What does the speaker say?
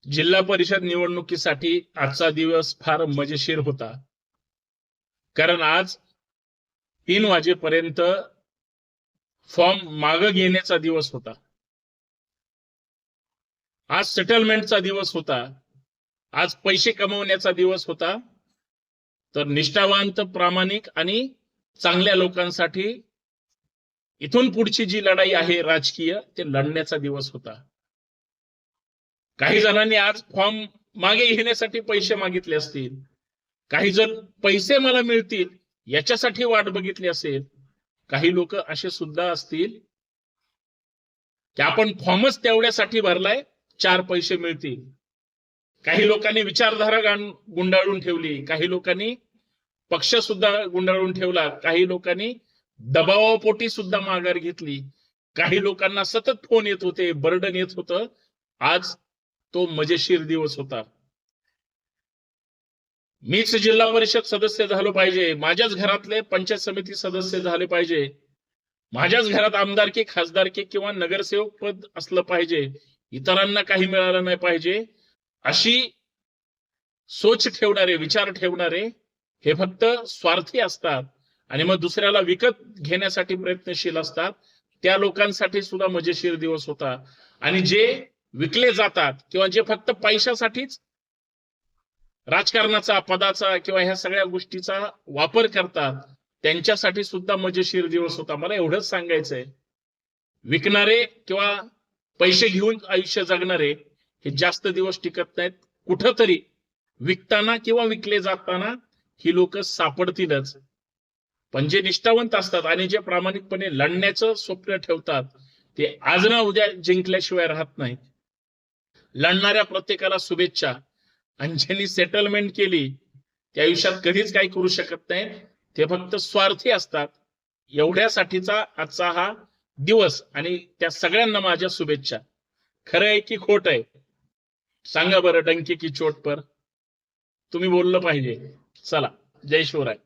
जिल्हा परिषद निवडणुकीसाठी आजचा दिवस फार मजेशीर होता. कारण आज 3 वाजेपर्यंत फॉर्म मागे घेण्याचा दिवस होता. आज सेटलमेंटचा दिवस होता. आज पैसे कमवण्याचा दिवस होता. तर निष्ठावंत, प्रामाणिक आणि चांगल्या लोकांसाठी इथून पुढची जी लढाई आहे राजकीय, ते लढण्याचा दिवस होता. काही जणांनी आज फॉर्म मागे घेण्यासाठी पैसे मागितले असतील. काही जण पैसे मला मिळतील याच्यासाठी वाट बघितली असेल. काही लोक असे सुद्धा असतील की आपण फॉर्मच तेवढ्यासाठी भरलाय, 4 पैसे मिळतील. काही लोकांनी विचारधारा गुंडाळून ठेवली. काही लोकांनी पक्ष सुद्धा गुंडाळून ठेवला. काही लोकांनी दबावापोटी सुद्धा माघार घेतली. काही लोकांना सतत फोन येत होते, बर्डन येत होतं. आज तो मजेशीर दिवस होता. मीच जिल्हा परिषद सदस्य झालो पाहिजे, माझ्याच घरातले पंचायत समिती सदस्य झाले पाहिजे, माझ्याच घरात आमदारकी, खासदारकी किंवा नगरसेवक पद असलं पाहिजे, इतरांना काही मिळालं नाही पाहिजे, अशी सोच ठेवणारे, विचार ठेवणारे हे फक्त स्वार्थी असतात आणि मग दुसऱ्याला विकत घेण्यासाठी प्रयत्नशील असतात. त्या लोकांसाठी सुद्धा मजेशीर दिवस होता. आणि जे विकले जातात किंवा जे फक्त पैशासाठीच राजकारणाचा, पदाचा किंवा ह्या सगळ्या गोष्टीचा वापर करतात, त्यांच्यासाठी सुद्धा मजेशीर दिवस होता. मला एवढंच सांगायचंय, विकणारे किंवा पैसे घेऊन आयुष्य जगणारे हे जास्त दिवस टिकत नाहीत. कुठंतरी विकताना किंवा विकले जाताना ही लोक सापडतीलच. पण जे निष्ठावंत असतात आणि जे प्रामाणिकपणे लढण्याचं स्वप्न ठेवतात, ते आज ना उद्या जिंकल्याशिवाय राहत नाहीत. लढणाऱ्या प्रत्येकाला शुभेच्छा. आणि ज्यांनी सेटलमेंट केली त्या आयुष्यात कधीच काही करू शकत नाही. ते फक्त स्वार्थी असतात. एवढ्यासाठीचा आजचा हा दिवस आणि त्या सगळ्यांना माझ्या शुभेच्छा. खरं आहे की खोट आहे? सांगा बरं, डंके की चोट पर. तुम्ही बोललं पाहिजे. चला, जय शिवराय.